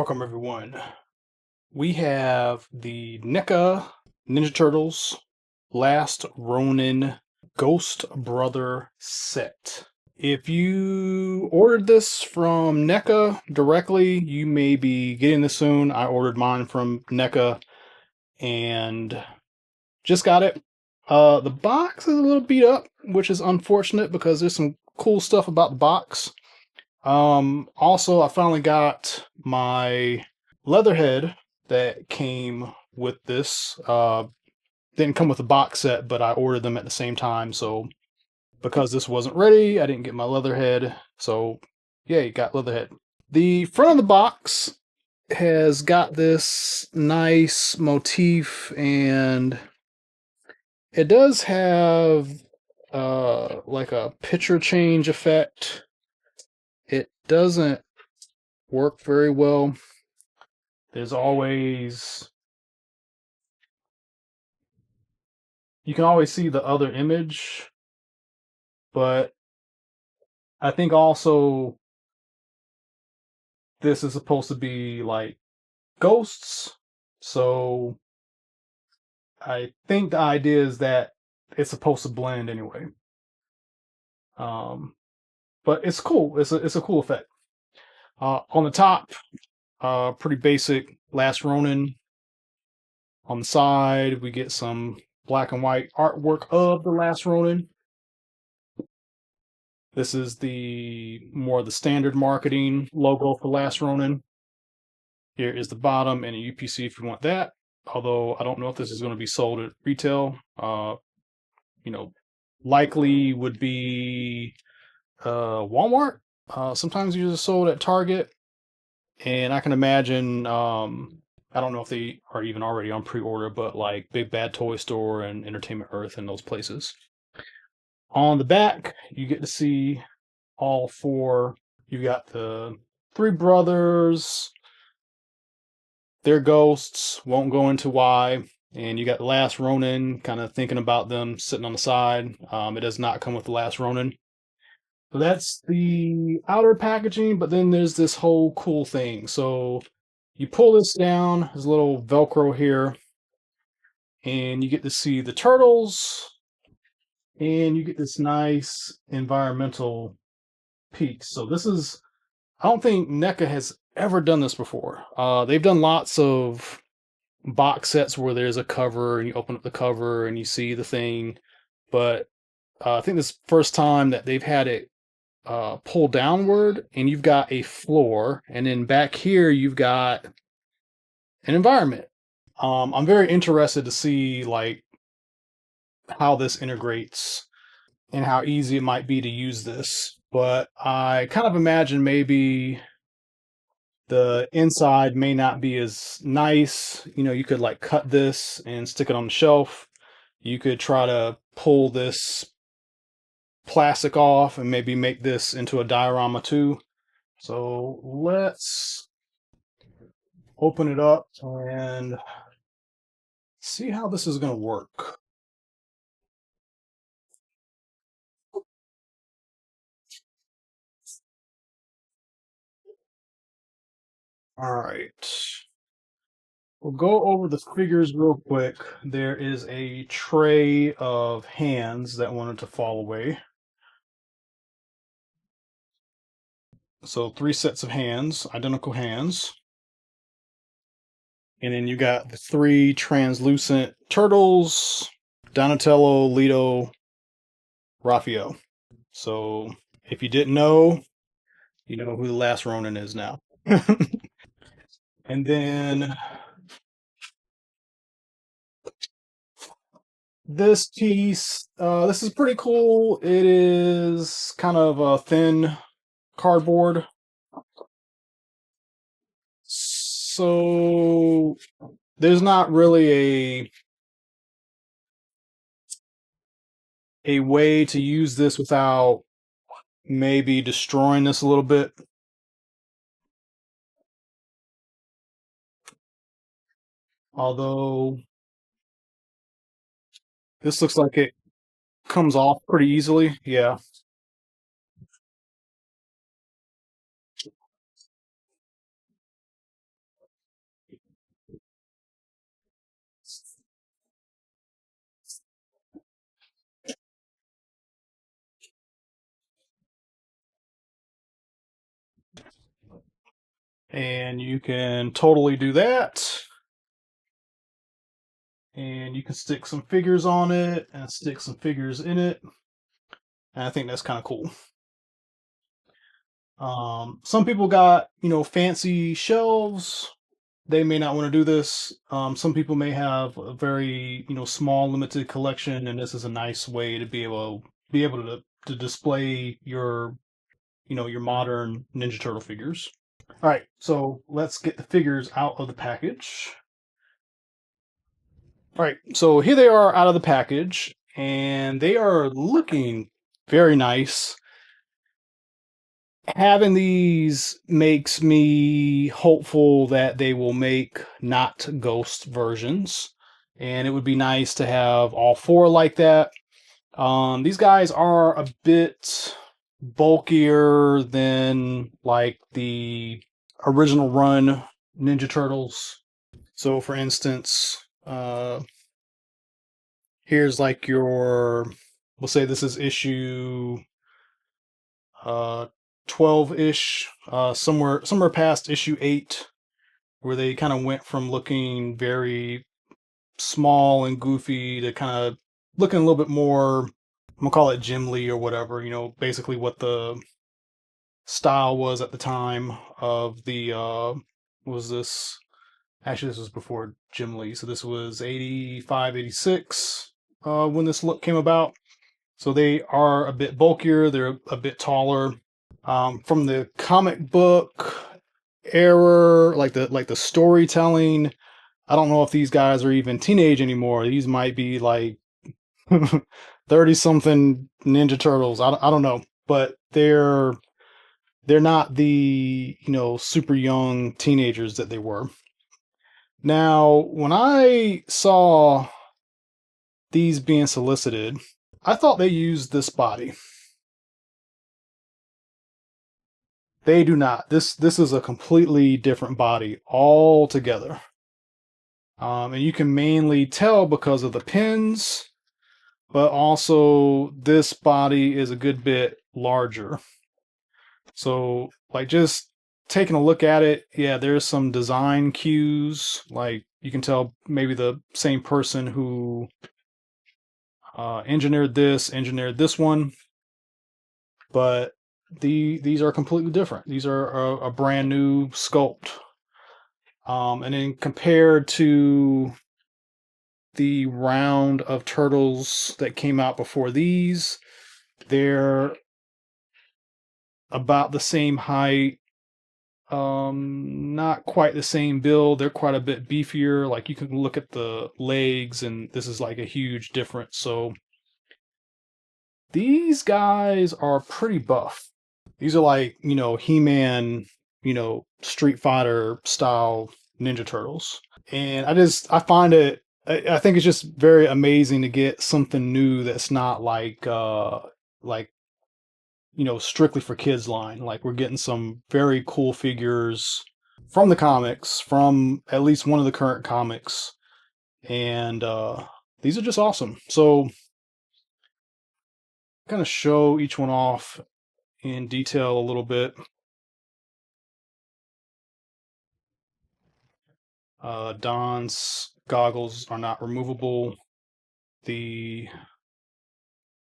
Welcome everyone. We have the NECA Ninja Turtles Last Ronin Ghost Brother set. If you ordered this from NECA directly, you may be getting this soon. I ordered mine from NECA and just got it. The box is a little beat up, which is unfortunate because there's some cool stuff about the box. Also, I finally got my Leatherhead that came with this. Didn't come with a box set, but I ordered them at the same time. So because this wasn't ready, I didn't get my Leatherhead. So yeah, you got Leatherhead. The front of the box has got this nice motif, and it does have like a picture change effect. It doesn't work very well. There's always, you can always see the other image, but I think also this is supposed to be like ghosts. So I think the idea is that it's supposed to blend anyway. But it's cool. It's a cool effect. On the top, pretty basic Last Ronin. On the side, we get some black and white artwork of the Last Ronin. This is the standard marketing logo for Last Ronin. Here is the bottom and a UPC if you want that. Although I don't know if this is going to be sold at retail. Likely would be Walmart. Sometimes these are sold at Target, and I can imagine. I don't know if they are even already on pre-order, but like Big Bad Toy Store and Entertainment Earth and those places. On the back, you get to see all four. You got the three brothers, their ghosts, won't go into why. And you got the Last Ronin, kind of thinking about them sitting on the side. It does not come with the Last Ronin. So that's the outer packaging, but then there's this whole cool thing. So you pull this down, there's a little Velcro here, and you get to see the turtles, and you get this nice environmental piece. So this is, I don't think NECA has ever done this before. They've done lots of box sets where there's a cover and you open up the cover and you see the thing, but I think this is the first time that they've had it pull downward, and you've got a floor, and then back here you've got an environment. I'm very interested to see like how this integrates and how easy it might be to use this. But I kind of imagine maybe the inside may not be as nice. You could like cut this and stick it on the shelf. You could try to pull this plastic off and maybe make this into a diorama too. So let's open it up and see how this is going to work. All right. We'll go over the figures real quick. There is a tray of hands that wanted to fall away. So 3 sets of hands, identical hands. And then you got the 3 translucent turtles, Donatello, Leto, Raphael. So if you didn't know, you know who the Last Ronin is now. And then this piece, this is pretty cool. It is kind of a thin cardboard. So there's not really a way to use this without maybe destroying this a little bit. Although this looks like it comes off pretty easily. Yeah. And you can totally do that. And you can stick some figures on it and stick some figures in it. And I think that's kind of cool. Some people got, fancy shelves. They may not want to do this. Some people may have a very, small limited collection, and this is a nice way to be able to display your modern Ninja Turtle figures. All right, so let's get the figures out of the package. All right, so here they are out of the package, and they are looking very nice. Having these makes me hopeful that they will make not ghost versions, and it would be nice to have all four like that. These guys are a bit bulkier than like the original run Ninja Turtles. So, for instance, here's like we'll say this is issue uh 12-ish, somewhere past issue 8, where they kind of went from looking very small and goofy to kind of looking a little bit more, I'm gonna call it Jim Lee or whatever, basically what the style was at the time of the was this actually this was before Jim Lee, so this was 85, 86 when this look came about. So they are a bit bulkier, they're a bit taller. From the comic book era, like the storytelling, I don't know if these guys are even teenage anymore. These might be like 30 something Ninja Turtles. I don't know, but they're not the, super young teenagers that they were. Now, when I saw these being solicited, I thought they used this body. They do not. This is a completely different body altogether. And you can mainly tell because of the pins, but also this body is a good bit larger. So, like, just taking a look at it, yeah, there's some design cues. Like, you can tell maybe the same person who engineered this one, but these are completely different. These are a brand new sculpt. And then compared to the round of turtles that came out before these, they're about the same height. Not quite the same build. They're quite a bit beefier. Like, you can look at the legs, and this is like a huge difference. So these guys are pretty buff. These are like, He-Man, Street Fighter style Ninja Turtles. And I find it, I think it's just very amazing to get something new that's not like, strictly for kids line. Like, we're getting some very cool figures from the comics, from at least one of the current comics. And these are just awesome. So, kind of show each one off in detail a little bit. Don's goggles are not removable. The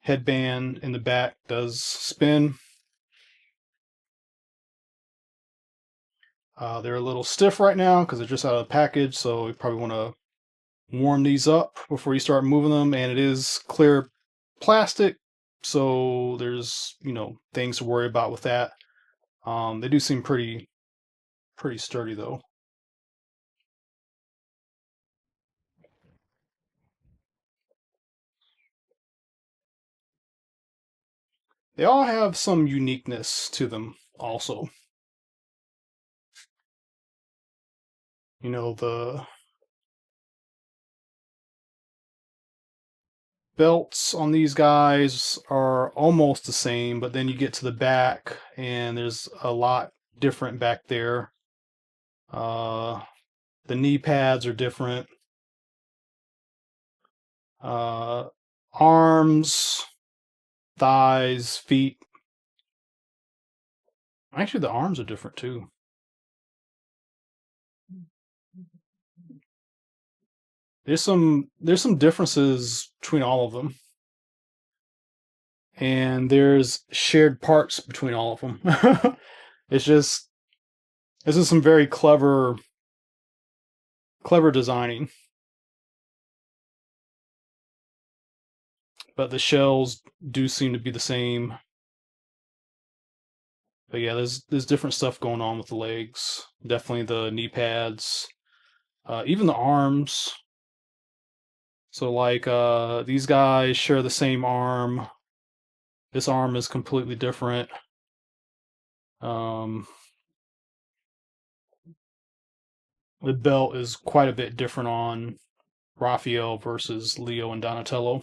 headband in the back does spin. They're a little stiff right now because they're just out of the package, so you probably want to warm these up before you start moving them. And it is clear plastic, so there's things to worry about with that. They do seem pretty sturdy though. They all have some uniqueness to them also. The belts on these guys are almost the same, but then you get to the back and there's a lot different back there. Uh, the knee pads are different. Uh, Arms, thighs, feet. Actually, the arms are different too. there's some differences between all of them, and there's shared parts between all of them. It's just this is some very clever designing, but the shells do seem to be the same. But yeah, there's different stuff going on with the legs. Definitely the knee pads, even the arms. So like these guys share the same arm. This arm is completely different. Um, the belt is quite a bit different on Raphael versus Leo and Donatello.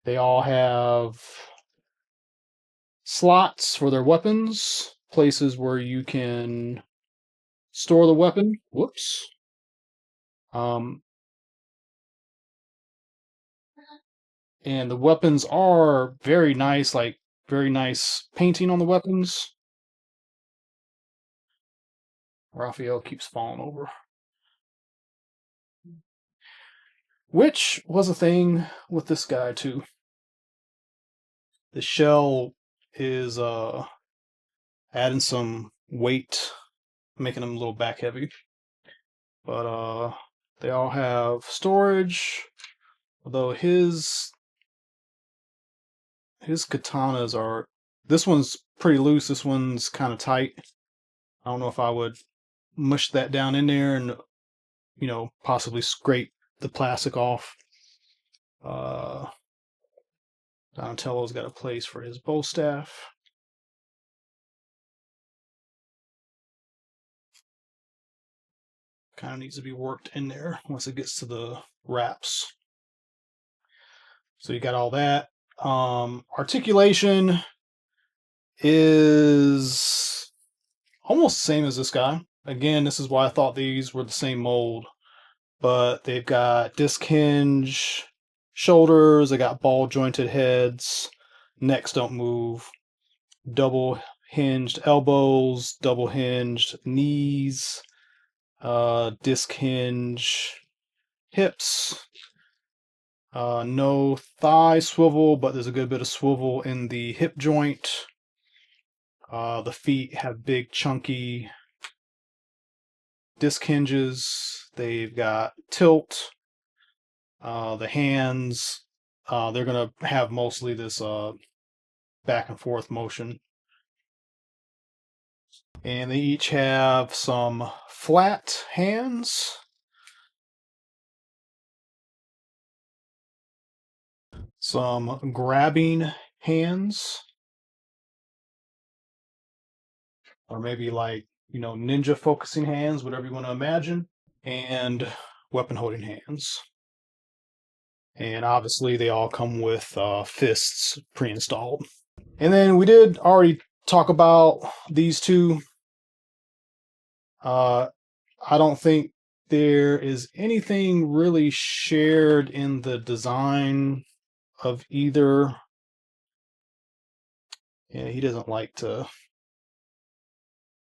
They all have slots for their weapons, places where you can store the weapon. Whoops. Um, and the weapons are very nice, like very nice painting on the weapons. Raphael keeps falling over. Which was a thing with this guy too. The shell is adding some weight, making them a little back heavy. But they all have storage. Although his katanas are, this one's pretty loose, this one's kind of tight. I don't know if I would mush that down in there and possibly scrape the plastic off. Uh, Donatello's got a place for his bow staff. Kind of needs to be worked in there once it gets to the wraps. So you got all that. Articulation is almost the same as this guy. Again, this is why I thought these were the same mold. But they've got disc hinge shoulders, they got ball jointed heads, necks don't move, double hinged elbows, double hinged knees, disc hinge hips, no thigh swivel, but there's a good bit of swivel in the hip joint. The feet have big chunky disc hinges. They've got tilt. The hands, they're going to have mostly this back and forth motion. And they each have some flat hands, some grabbing hands, or maybe like, ninja focusing hands, whatever you want to imagine, and weapon holding hands. And obviously, they all come with fists pre installed. And then we did already talk about these two. I don't think there is anything really shared in the design of either. Yeah, he doesn't like to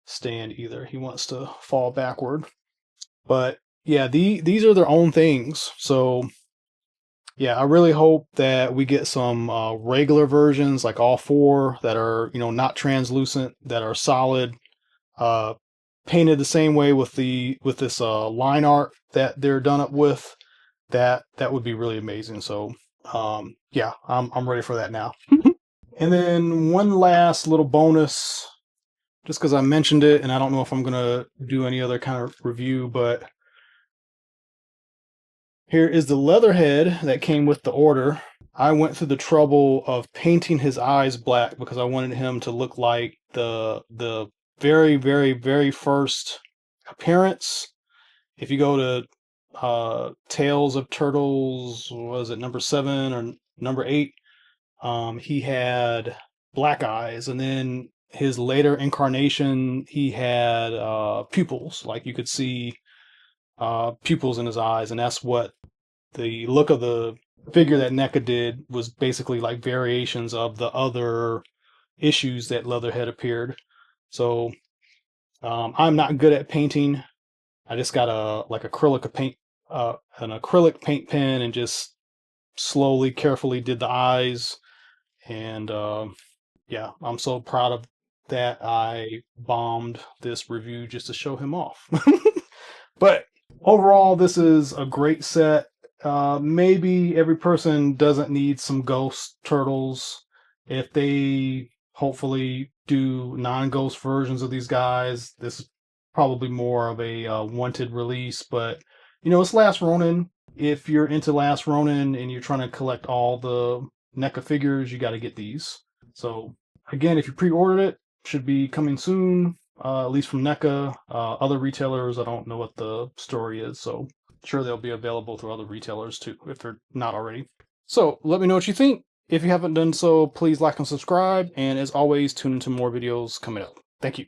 stand either. He wants to fall backward. But yeah, these are their own things. So yeah, I really hope that we get some regular versions, like all four that are not translucent, that are solid, uh, painted the same way with this line art that they're done up with. That would be really amazing. So yeah, I'm ready for that now. And then one last little bonus, just because I mentioned it, and I don't know if I'm gonna do any other kind of review, but here is the leather head that came with the order. I went through the trouble of painting his eyes black because I wanted him to look like the very, very, very first appearance. If you go to Tales of Turtles, was it number 7 or number 8? He had black eyes, and then his later incarnation, he had pupils. Like you could see pupils in his eyes, and that's what the look of the figure that NECA did was basically like variations of the other issues that Leatherhead appeared. So I'm not good at painting. I just got a like acrylic paint an acrylic paint pen and just slowly, carefully did the eyes. And yeah, I'm so proud of that. I bombed this review just to show him off. But overall, this is a great set. Maybe every person doesn't need some ghost turtles. If they hopefully do non-ghost versions of these guys, this is probably more of a wanted release. But you know, it's Last Ronin. If you're into Last Ronin and you're trying to collect all the NECA figures, you got to get these. So again, if you pre-ordered it, should be coming soon, at least from NECA. Other retailers, I don't know what the story is, so sure they'll be available through other retailers too, if they're not already. So let me know what you think. If you haven't done so, please like and subscribe, and as always, tune into more videos coming up. Thank you.